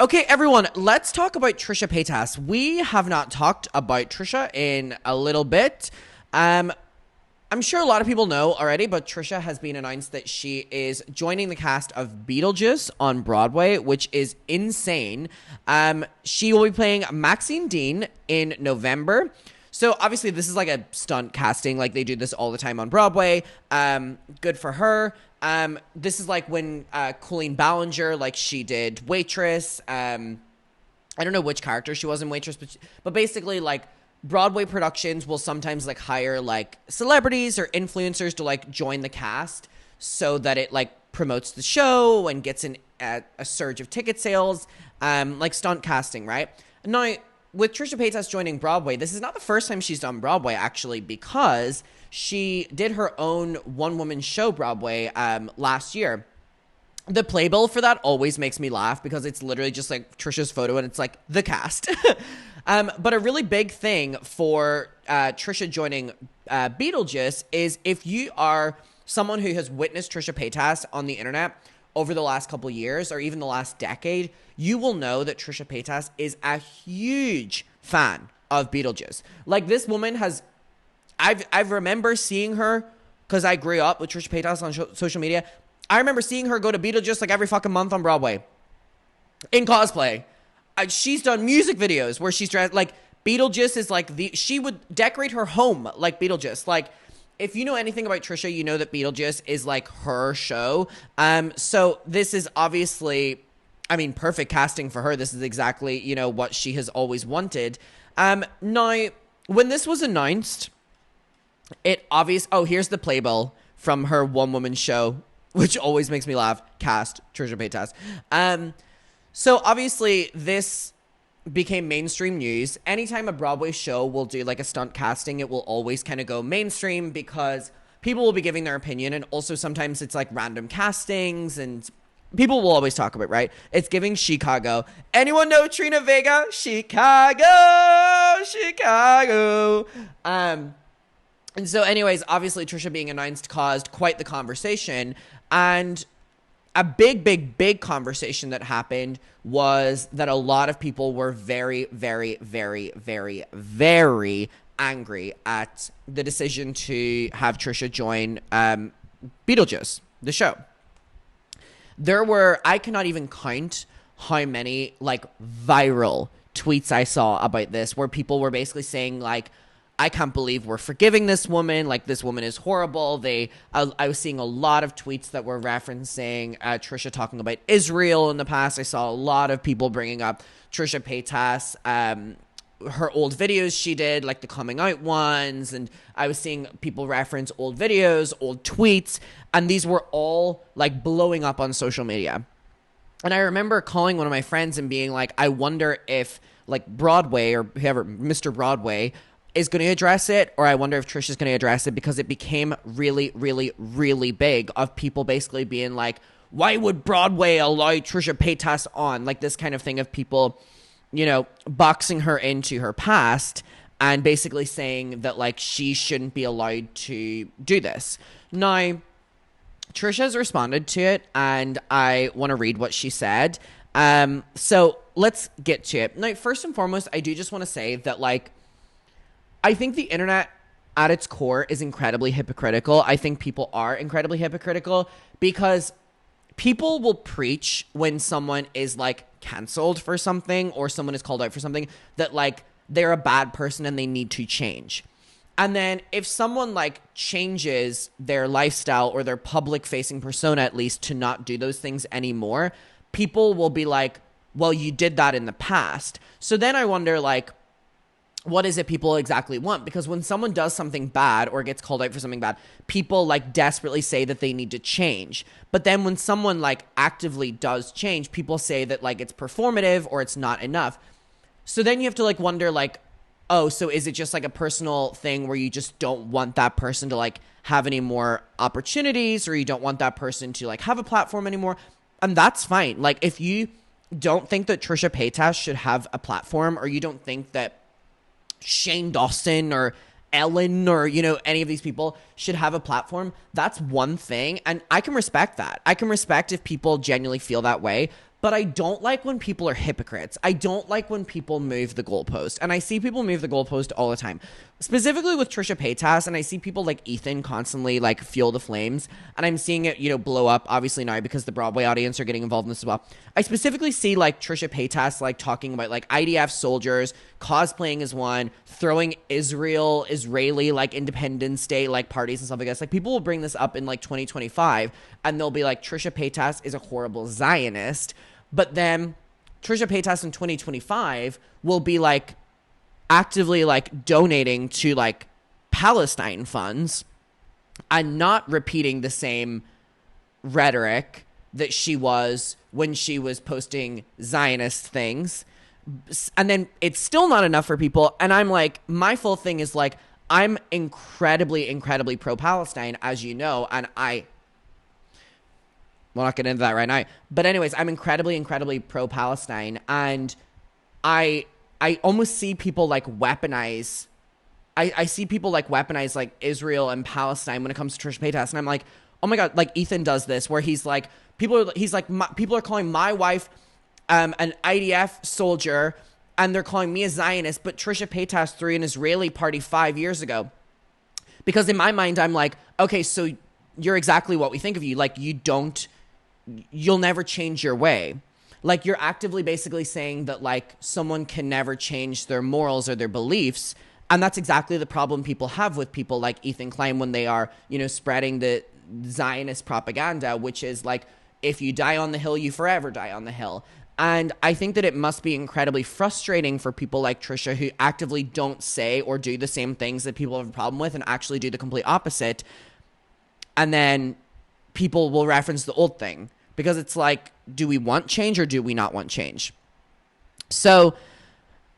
Okay, everyone, let's talk about Trisha Paytas. We have not talked about Trisha in a little bit. I'm sure a lot of people know already, but Trisha has been announced that she is joining the cast of Beetlejuice on Broadway, which is insane. She will be playing Maxine Dean in November. So obviously this is like a stunt casting, like they do this all the time on Broadway. Good for her. This is like when Colleen Ballinger, like she did Waitress. I don't know which character she was in Waitress, but basically like Broadway productions will sometimes like hire like celebrities or influencers to like join the cast so that it like promotes the show and gets a surge of ticket sales, like stunt casting, right? Now, with Trisha Paytas joining Broadway, this is not the first time she's done Broadway, actually, because she did her own one-woman show Broadway last year. The playbill for that always makes me laugh because it's literally just like Trisha's photo and it's like the cast. But a really big thing for Trisha joining Beetlejuice is if you are someone who has witnessed Trisha Paytas on the internet over the last couple years or even the last decade, you will know that Trisha Paytas is a huge fan of Beetlejuice. Like this woman has, I remember seeing her because I grew up with Trisha Paytas on social media. I remember seeing her go to Beetlejuice like every fucking month on Broadway in cosplay. She's done music videos where she's dressed like Beetlejuice is like she would decorate her home like Beetlejuice. Like if you know anything about Trisha, you know that Beetlejuice is like her show. So this is obviously, I mean, perfect casting for her. This is exactly, you know, what she has always wanted. Now, when this was announced, here's the playbill from her one-woman show, which always makes me laugh. Cast Trisha Paytas. So obviously this became mainstream news. Anytime a Broadway show will do like a stunt casting, it will always kind of go mainstream because people will be giving their opinion. And also sometimes it's like random castings and people will always talk about, right? It's giving Chicago. Anyone know Trina Vega? Chicago. And so anyways, obviously Trisha being announced caused quite the conversation. And a big conversation that happened was that a lot of people were very, very, very, very, very angry at the decision to have Trisha join Beetlejuice, the show. I cannot even count how many like viral tweets I saw about this where people were basically saying like, I can't believe we're forgiving this woman. Like, this woman is horrible. I was seeing a lot of tweets that were referencing Trisha talking about Israel in the past. I saw a lot of people bringing up Trisha Paytas, her old videos she did, like the coming out ones. And I was seeing people reference old videos, old tweets. And these were all, like, blowing up on social media. And I remember calling one of my friends and being like, I wonder if, like, Broadway or whoever, Mr. Broadway, is going to address it, or I wonder if Trisha's going to address it, because it became really, really, really big of people basically being like, why would Broadway allow Trisha Paytas on? Like this kind of thing of people, you know, boxing her into her past and basically saying that like she shouldn't be allowed to do this. Now, Trisha has responded to it and I want to read what she said. So let's get to it. Now, first and foremost, I do just want to say that like, I think the internet at its core is incredibly hypocritical. I think people are incredibly hypocritical because people will preach when someone is like canceled for something or someone is called out for something that like they're a bad person and they need to change. And then if someone like changes their lifestyle or their public facing persona, at least, to not do those things anymore, people will be like, well, you did that in the past. So then I wonder like, what is it people exactly want? Because when someone does something bad or gets called out for something bad, people like desperately say that they need to change. But then when someone like actively does change, people say that like it's performative or it's not enough. So then you have to like wonder like, oh, so is it just like a personal thing where you just don't want that person to like have any more opportunities, or you don't want that person to like have a platform anymore? And that's fine. Like if you don't think that Trisha Paytas should have a platform, or you don't think that Shane Dawson or Ellen or, you know, any of these people should have a platform, that's one thing. And I can respect that. I can respect if people genuinely feel that way. But I don't like when people are hypocrites. I don't like when people move the goalpost. And I see people move the goalpost all the time. Specifically with Trisha Paytas, and I see people like Ethan constantly like fuel the flames. And I'm seeing it, blow up, obviously now because the Broadway audience are getting involved in this as well. I specifically see like Trisha Paytas like talking about like IDF soldiers, cosplaying as one, throwing Israeli like Independence Day like parties and stuff like this. Like people will bring this up in like 2025 and they'll be like, Trisha Paytas is a horrible Zionist. But then Trisha Paytas in 2025 will be like actively like donating to like Palestine funds and not repeating the same rhetoric that she was when she was posting Zionist things. And then it's still not enough for people. And I'm like, my full thing is like, I'm incredibly, incredibly pro-Palestine, as you know, and we'll not get into that right now. But anyways, I'm incredibly, incredibly pro-Palestine. And I almost see people like weaponize. I see people like weaponize like Israel and Palestine when it comes to Trisha Paytas. And I'm like, oh my God, like Ethan does this where he's like, people are calling my wife an IDF soldier and they're calling me a Zionist. But Trisha Paytas threw an Israeli party 5 years ago. Because in my mind, I'm like, okay, so you're exactly what we think of you. Like you'll never change your way. Like you're actively basically saying that like someone can never change their morals or their beliefs. And that's exactly the problem people have with people like Ethan Klein when they are, spreading the Zionist propaganda, which is like, if you die on the hill, you forever die on the hill. And I think that it must be incredibly frustrating for people like Trisha who actively don't say or do the same things that people have a problem with and actually do the complete opposite. And then people will reference the old thing. Because it's like, do we want change or do we not want change? So,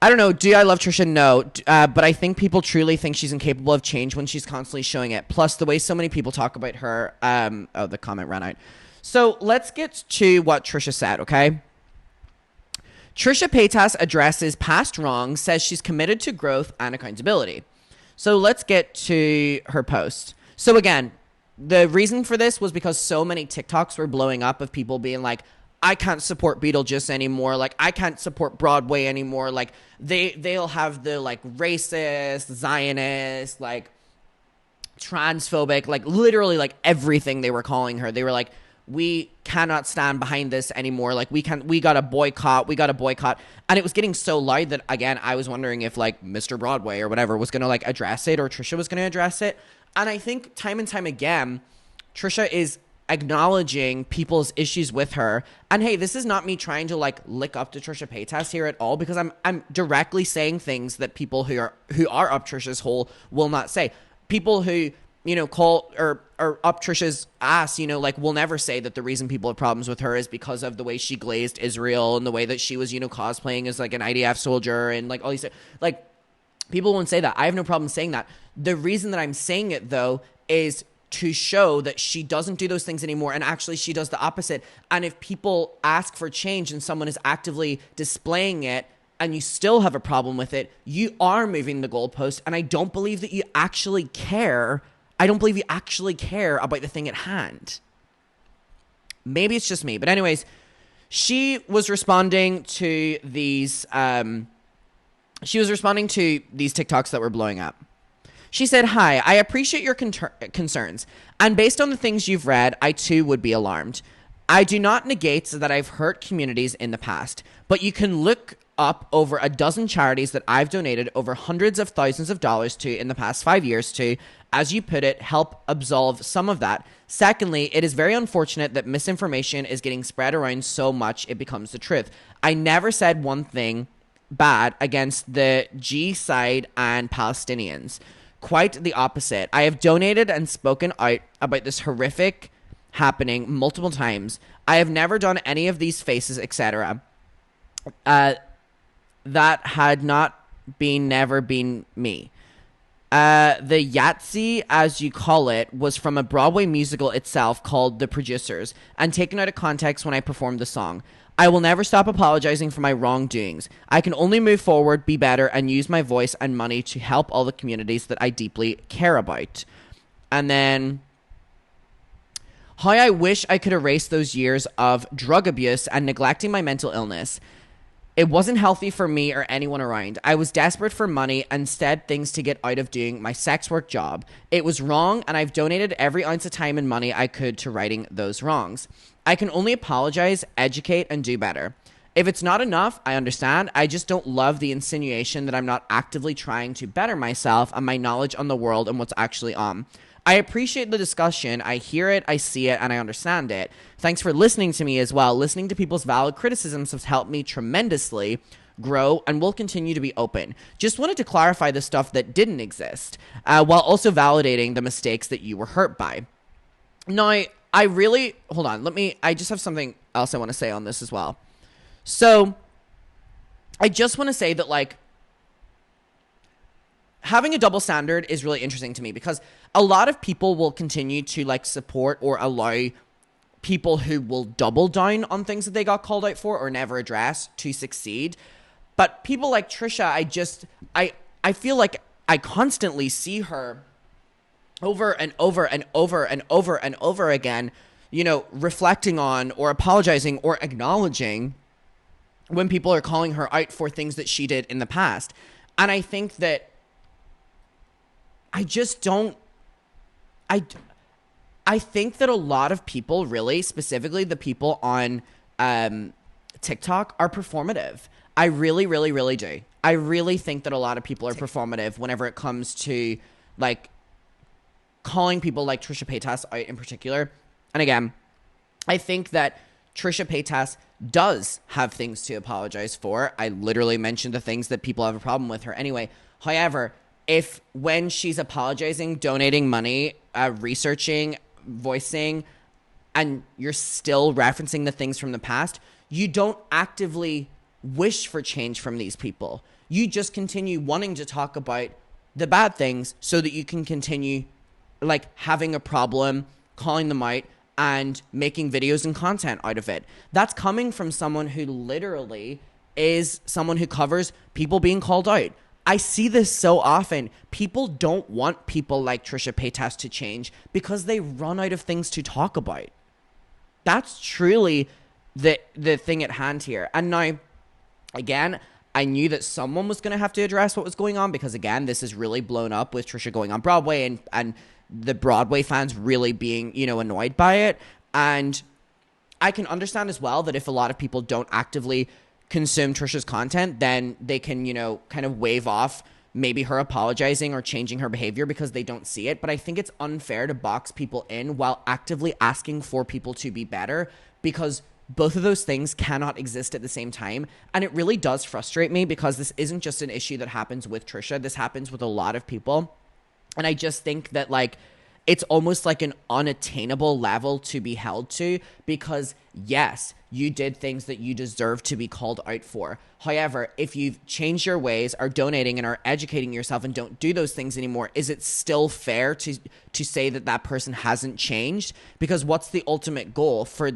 I don't know. Do I love Trisha? No. But I think people truly think she's incapable of change when she's constantly showing it. Plus, the way so many people talk about her. The comment ran out. So, let's get to what Trisha said, okay? Trisha Paytas addresses past wrongs, says she's committed to growth and accountability. So, let's get to her post. So, again, the reason for this was because so many TikToks were blowing up of people being like, I can't support Beetlejuice anymore. Like, I can't support Broadway anymore. Like, they'll have the, like, racist, Zionist, like, transphobic, like, literally, like, everything they were calling her. They were like, we cannot stand behind this anymore. Like, we gotta boycott. And it was getting so loud that, again, I was wondering if, like, Mr. Broadway or whatever was gonna, like, address it or Trisha was gonna address it. And I think time and time again, Trisha is acknowledging people's issues with her. And hey, this is not me trying to like lick up to Trisha Paytas here at all, because I'm directly saying things that people who are up Trisha's hole will not say. People who, call or up Trisha's ass, like will never say that the reason people have problems with her is because of the way she glazed Israel and the way that she was, cosplaying as like an IDF soldier and like all these, like, people won't say that. I have no problem saying that. The reason that I'm saying it, though, is to show that she doesn't do those things anymore, and actually she does the opposite. And if people ask for change and someone is actively displaying it and you still have a problem with it, you are moving the goalpost, and I don't believe that you actually care. I don't believe you actually care about the thing at hand. Maybe it's just me. But anyways, she was responding to these... TikToks that were blowing up. She said, "Hi, I appreciate your concerns. And based on the things you've read, I too would be alarmed. I do not negate that I've hurt communities in the past, but you can look up over a dozen charities that I've donated over hundreds of thousands of dollars to in the past 5 years to, as you put it, help absolve some of that. Secondly, it is very unfortunate that misinformation is getting spread around so much it becomes the truth. I never said one thing bad against the G side and Palestinians. Quite the opposite. I have donated and spoken out about this horrific happening multiple times. I have never done any of these faces, etc. That had not never been me. The Yahtzee, as you call it, was from a Broadway musical itself called The Producers, and taken out of context when I performed the song. I will never stop apologizing for my wrongdoings. I can only move forward, be better, and use my voice and money to help all the communities that I deeply care about. And then, How I wish I could erase those years of drug abuse and neglecting my mental illness. It wasn't healthy for me or anyone around. I was desperate for money and instead things to get out of doing my sex work job. It was wrong, and I've donated every ounce of time and money I could to righting those wrongs. I can only apologize, educate, and do better. If it's not enough, I understand. I just don't love the insinuation that I'm not actively trying to better myself and my knowledge on the world and what's actually on. I appreciate the discussion. I hear it, I see it, and I understand it. Thanks for listening to me as well. Listening to people's valid criticisms has helped me tremendously grow and will continue to be open. Just wanted to clarify the stuff that didn't exist, while also validating the mistakes that you were hurt by. Now, hold on, I just have something else I want to say on this as well. So, I just want to say that, like, having a double standard is really interesting to me because a lot of people will continue to, like, support or allow people who will double down on things that they got called out for or never address to succeed. But people like Trisha, I feel like I constantly see her over and over and over and over and over again, you know, reflecting on or apologizing or acknowledging when people are calling her out for things that she did in the past. And I think that I think that a lot of people, really, specifically the people on TikTok, are performative. I really, really, really do. I really think that a lot of people are performative whenever it comes to, like, calling people like Trisha Paytas out in particular. And again, I think that Trisha Paytas does have things to apologize for. I literally mentioned the things that people have a problem with her anyway. However, if when she's apologizing, donating money, researching, voicing, and you're still referencing the things from the past, you don't actively wish for change from these people. You just continue wanting to talk about the bad things so that you can continue, like, having a problem, calling them out, and making videos and content out of it. That's coming from someone who literally is someone who covers people being called out. I see this so often. People don't want people like Trisha Paytas to change because they run out of things to talk about. That's truly the thing at hand here. And now, again, I knew that someone was going to have to address what was going on because, again, this is really blown up with Trisha going on Broadway and the Broadway fans really being, you know, annoyed by it. And I can understand as well that if a lot of people don't actively consume Trisha's content, then they can, you know, kind of wave off maybe her apologizing or changing her behavior because they don't see it. But I think it's unfair to box people in while actively asking for people to be better, because both of those things cannot exist at the same time. And it really does frustrate me because this isn't just an issue that happens with Trisha. This happens with a lot of people. And I just think that, like, it's almost like an unattainable level to be held to because, yes, you did things that you deserve to be called out for. However, if you've changed your ways, are donating and are educating yourself and don't do those things anymore, is it still fair to say that that person hasn't changed? Because what's the ultimate goal? For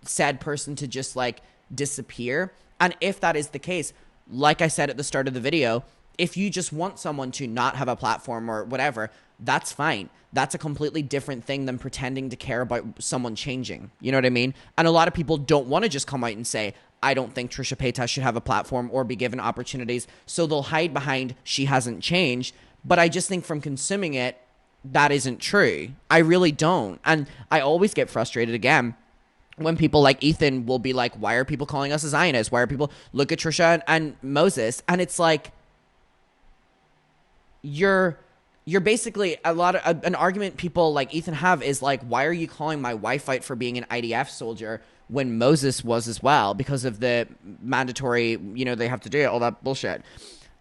said person to just, like, disappear? And if that is the case, like I said at the start of the video, if you just want someone to not have a platform or whatever, that's fine. That's a completely different thing than pretending to care about someone changing. You know what I mean? And a lot of people don't want to just come out and say, I don't think Trisha Paytas should have a platform or be given opportunities. So they'll hide behind she hasn't changed. But I just think from consuming it, that isn't true. I really don't. And I always get frustrated again when people like Ethan will be like, why are people calling us a Zionist? Why are people look at Trisha and Moses? And it's like, you're basically an argument people like Ethan have is like, why are you calling my wife out for being an IDF soldier when Moses was as well because of the mandatory, you know, they have to do it, all that bullshit.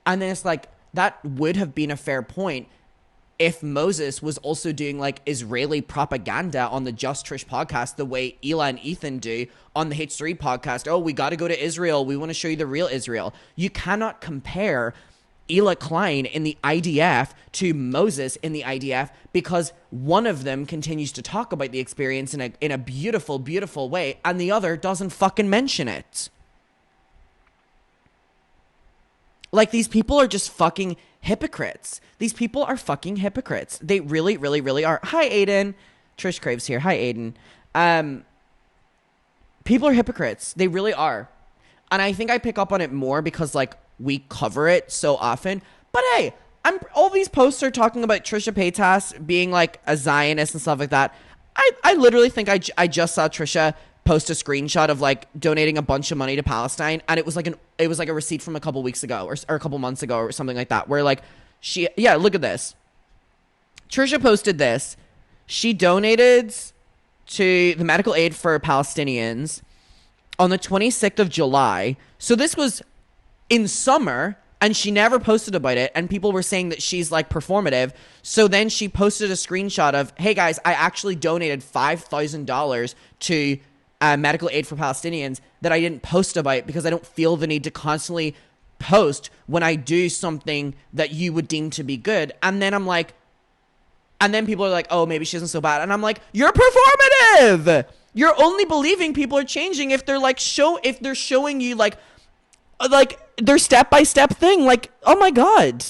And then it's like, that would have been a fair point if Moses was also doing, like, Israeli propaganda on the Just Trish podcast the way Ela and Ethan do on the H3 podcast. Oh, we got to go to Israel. We want to show you the real Israel. You cannot compare Ela Klein in the IDF to Moses in the IDF because one of them continues to talk about the experience in a beautiful, beautiful way and the other doesn't fucking mention it. Like, these people are just fucking hypocrites. These people are fucking hypocrites. They really, really, really are. Hi, Aiden. Trish Craves here. Hi, Aiden. People are hypocrites. They really are. And I think I pick up on it more because, like, we cover it so often. But hey, all these posts are talking about Trisha Paytas being, like, a Zionist and stuff like that. I literally think I just saw Trisha post a screenshot of, like, donating a bunch of money to Palestine, and it was like a receipt from a couple weeks ago or a couple months ago or something like that, where, like, look at this. Trisha posted this. She donated to the medical aid for Palestinians on the 26th of July. So this was in summer, and she never posted about it, and people were saying that she's, like, performative. So then she posted a screenshot of, hey guys, I actually donated $5,000 to medical aid for Palestinians that I didn't post about because I don't feel the need to constantly post when I do something that you would deem to be good. And then I'm like, and then people are like, oh, maybe she isn't so bad. And I'm like, you're performative. You're only believing people are changing if they're like if they're showing you like their step-by-step thing. Like, oh my God.